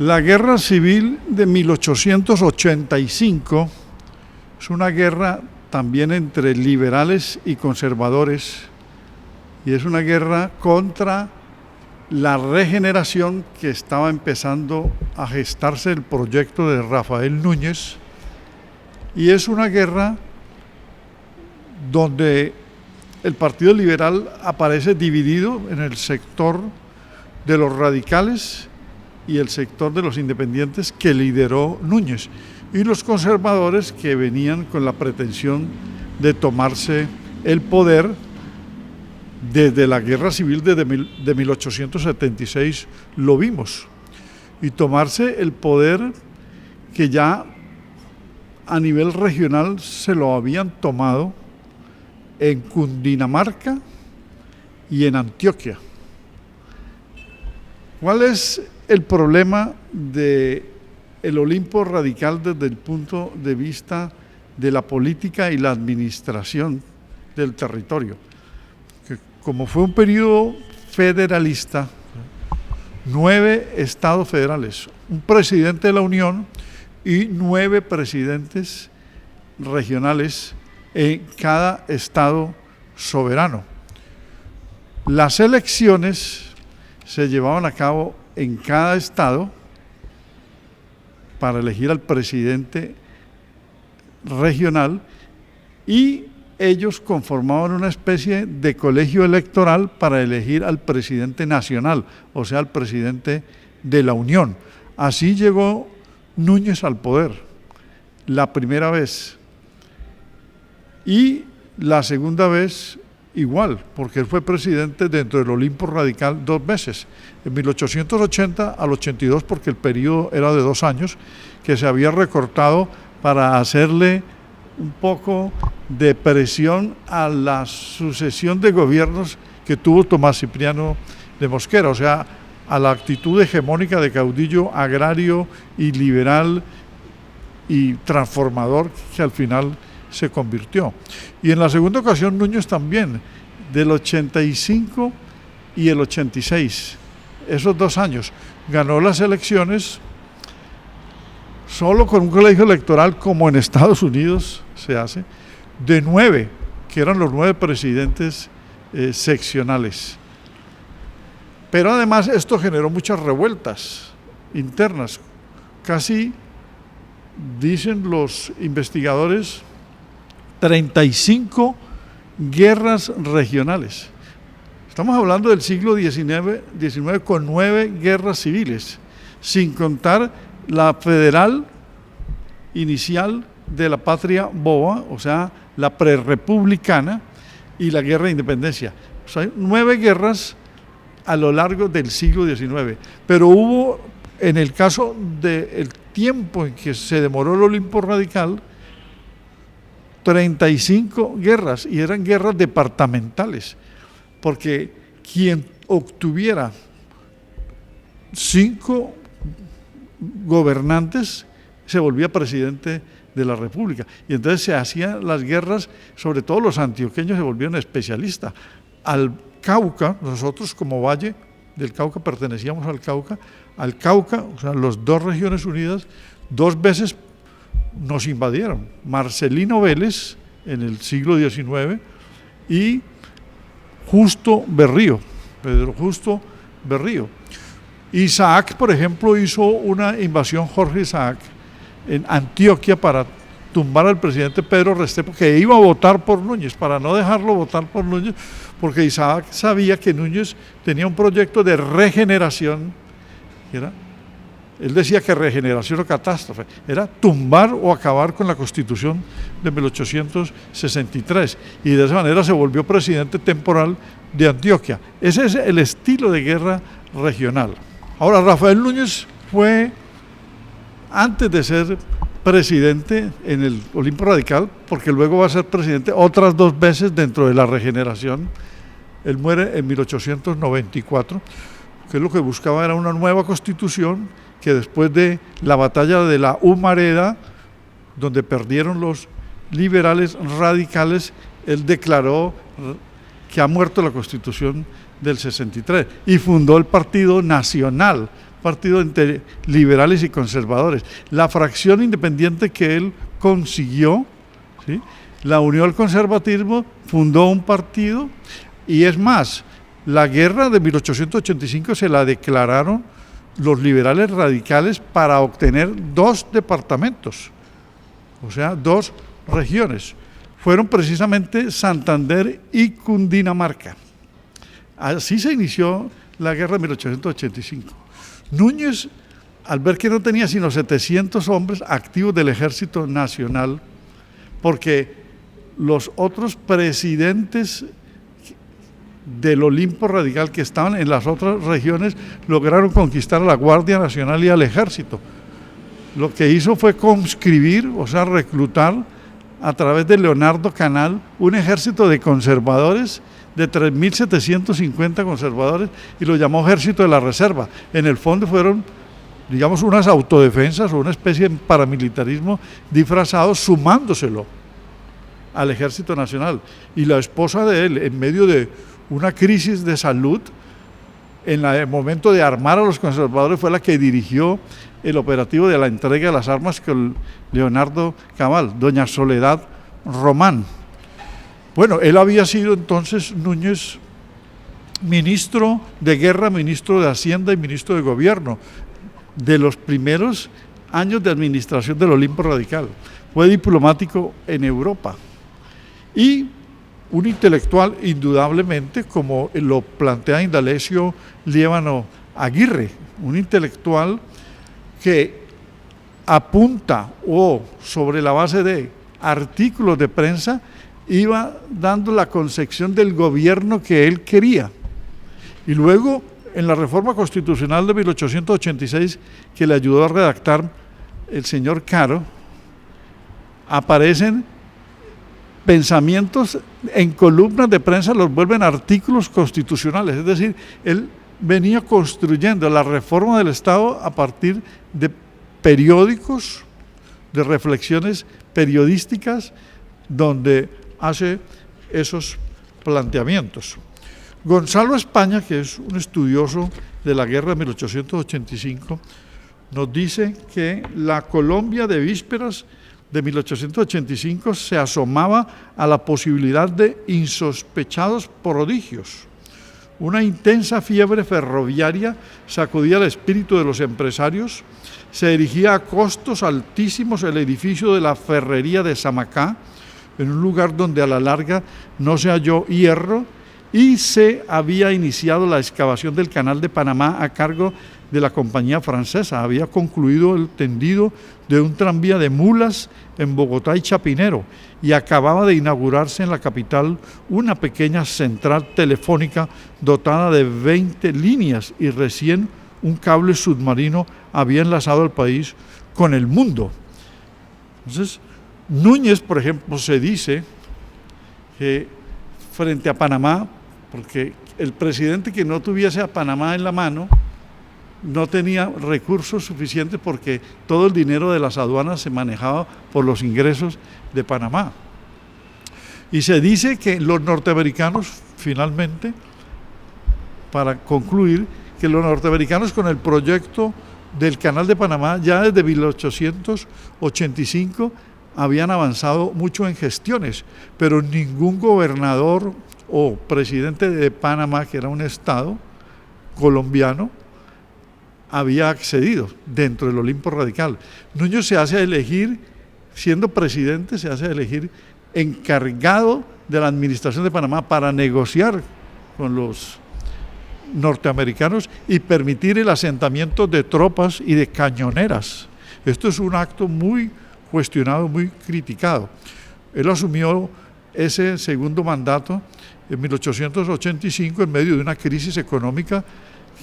La guerra civil de 1885 es una guerra también entre liberales y conservadores, y es una guerra contra la regeneración que estaba empezando a gestarse el proyecto de Rafael Núñez, y es una guerra donde el Partido Liberal aparece dividido en el sector de los radicales y el sector de los independientes que lideró Núñez, y los conservadores que venían con la pretensión de tomarse el poder desde la guerra civil de 1876, lo vimos, y tomarse el poder que ya a nivel regional se lo habían tomado en Cundinamarca y en Antioquia. ¿Cuál es el problema del Olimpo radical desde el punto de vista de la política y la administración del territorio? Que como fue un periodo federalista, 9 estados federales, un presidente de la Unión y 9 presidentes regionales en cada estado soberano. Las elecciones se llevaban a cabo en cada estado para elegir al presidente regional, y ellos conformaban una especie de colegio electoral para elegir al presidente nacional, o sea, al presidente de la Unión. Así llegó Núñez al poder la primera vez, y la segunda vez igual, porque él fue presidente dentro del Olimpo radical 2 veces, en 1880 al 82, porque el periodo era de 2 años, que se había recortado para hacerle un poco de presión a la sucesión de gobiernos que tuvo Tomás Cipriano de Mosquera, o sea, a la actitud hegemónica de caudillo agrario y liberal y transformador que al final se convirtió. Y en la segunda ocasión Núñez también, del 85 y el 86, esos 2 años, ganó las elecciones solo con un colegio electoral, como en Estados Unidos se hace, de 9, que eran los 9 presidentes seccionales. Pero además esto generó muchas revueltas internas, casi, dicen los investigadores, 35 guerras regionales. Estamos hablando del siglo XIX con 9 guerras civiles, sin contar la federal inicial de la patria boba, o sea, la prerrepublicana, y la guerra de independencia. O sea, hay 9 guerras a lo largo del siglo XIX, pero hubo, en el caso del tiempo en que se demoró el Olimpo radical, 35 guerras, y eran guerras departamentales, porque quien obtuviera 5 gobernantes se volvía presidente de la República, y entonces se hacían las guerras, sobre todo los antioqueños se volvieron especialistas. Al Cauca, nosotros como Valle del Cauca pertenecíamos al Cauca, o sea, las 2 regiones unidas, 2 veces nos invadieron, Marcelino Vélez en el siglo XIX y Justo Berrío, Pedro Justo Berrío. Isaac, por ejemplo, hizo una invasión, Jorge Isaac, en Antioquia para tumbar al presidente Pedro Restrepo, que iba a votar por Núñez, para no dejarlo votar por Núñez, porque Isaac sabía que Núñez tenía un proyecto de regeneración, él decía que regeneración o catástrofe, era tumbar o acabar con la Constitución de 1863, y de esa manera se volvió presidente temporal de Antioquia. Ese es el estilo de guerra regional. Ahora, Rafael Núñez fue, antes de ser presidente en el Olimpo radical, porque luego va a ser presidente otras 2 veces dentro de la regeneración, él muere en 1894, que lo que buscaba era una nueva constitución, que después de la batalla de la Humareda, donde perdieron los liberales radicales, él declaró que ha muerto la Constitución del 63 y fundó el Partido Nacional, partido entre liberales y conservadores. La fracción independiente que él consiguió, ¿sí?, la unió al conservatismo, fundó un partido, y es más, la guerra de 1885 se la declararon los liberales radicales para obtener 2 departamentos, o sea, 2 regiones. Fueron precisamente Santander y Cundinamarca. Así se inició la guerra de 1885. Núñez, al ver que no tenía sino 700 hombres activos del Ejército Nacional, porque los otros presidentes del Olimpo radical que estaban en las otras regiones lograron conquistar a la Guardia Nacional y al Ejército. Lo que hizo fue conscribir, o sea, reclutar a través de Leonardo Canal un ejército de conservadores, de 3.750 conservadores, y lo llamó Ejército de la Reserva. En el fondo fueron, digamos, unas autodefensas o una especie de paramilitarismo disfrazado, sumándoselo al Ejército Nacional. Y la esposa de él, en medio de una crisis de salud, en el momento de armar a los conservadores, fue la que dirigió el operativo de la entrega de las armas con Leonardo Cabal, doña Soledad Román. Bueno, él había sido entonces, Núñez, ministro de Guerra, ministro de Hacienda y ministro de Gobierno de los primeros años de administración del Olimpo Radical. Fue diplomático en Europa y un intelectual, indudablemente, como lo plantea Indalecio Liévano Aguirre, un intelectual que apunta o sobre la base de artículos de prensa iba dando la concepción del gobierno que él quería. Y luego, en la reforma constitucional de 1886, que le ayudó a redactar el señor Caro, aparecen pensamientos en columnas de prensa, los vuelven artículos constitucionales. Es decir, él venía construyendo la reforma del Estado a partir de periódicos, de reflexiones periodísticas, donde hace esos planteamientos. Gonzalo España, que es un estudioso de la guerra de 1885, nos dice que la Colombia de vísperas de 1885 se asomaba a la posibilidad de insospechados prodigios. Una intensa fiebre ferroviaria sacudía el espíritu de los empresarios, se erigía a costos altísimos el edificio de la ferrería de Samacá, en un lugar donde a la larga no se halló hierro, y se había iniciado la excavación del Canal de Panamá a cargo de la compañía francesa. Había concluido el tendido de un tranvía de mulas en Bogotá y Chapinero, y acababa de inaugurarse en la capital una pequeña central telefónica dotada de 20 líneas, y recién un cable submarino había enlazado al país con el mundo. Entonces, Núñez, por ejemplo, se dice que frente a Panamá, porque el presidente que no tuviese a Panamá en la mano no tenía recursos suficientes, porque todo el dinero de las aduanas se manejaba por los ingresos de Panamá. Y se dice que los norteamericanos, finalmente, para concluir, que los norteamericanos con el proyecto del Canal de Panamá ya desde 1885 habían avanzado mucho en gestiones, pero ningún gobernador o presidente de Panamá, que era un estado colombiano, había accedido dentro del Olimpo Radical. Núñez se hace elegir, siendo presidente, se hace elegir encargado de la administración de Panamá para negociar con los norteamericanos y permitir el asentamiento de tropas y de cañoneras. Esto es un acto muy cuestionado, muy criticado. Él asumió ese segundo mandato en 1885 en medio de una crisis económica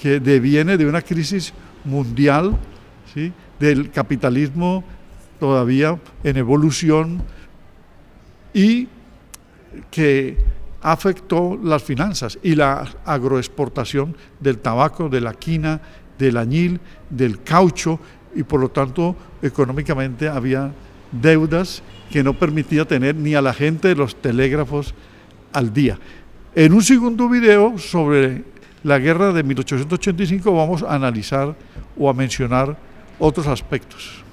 que deviene de una crisis mundial, ¿sí?, del capitalismo todavía en evolución, y que afectó las finanzas y la agroexportación del tabaco, de la quina, del añil, del caucho, y por lo tanto económicamente había deudas que no permitía tener ni a la gente de los telégrafos al día. En un segundo video sobre la guerra de 1885 vamos a analizar o a mencionar otros aspectos.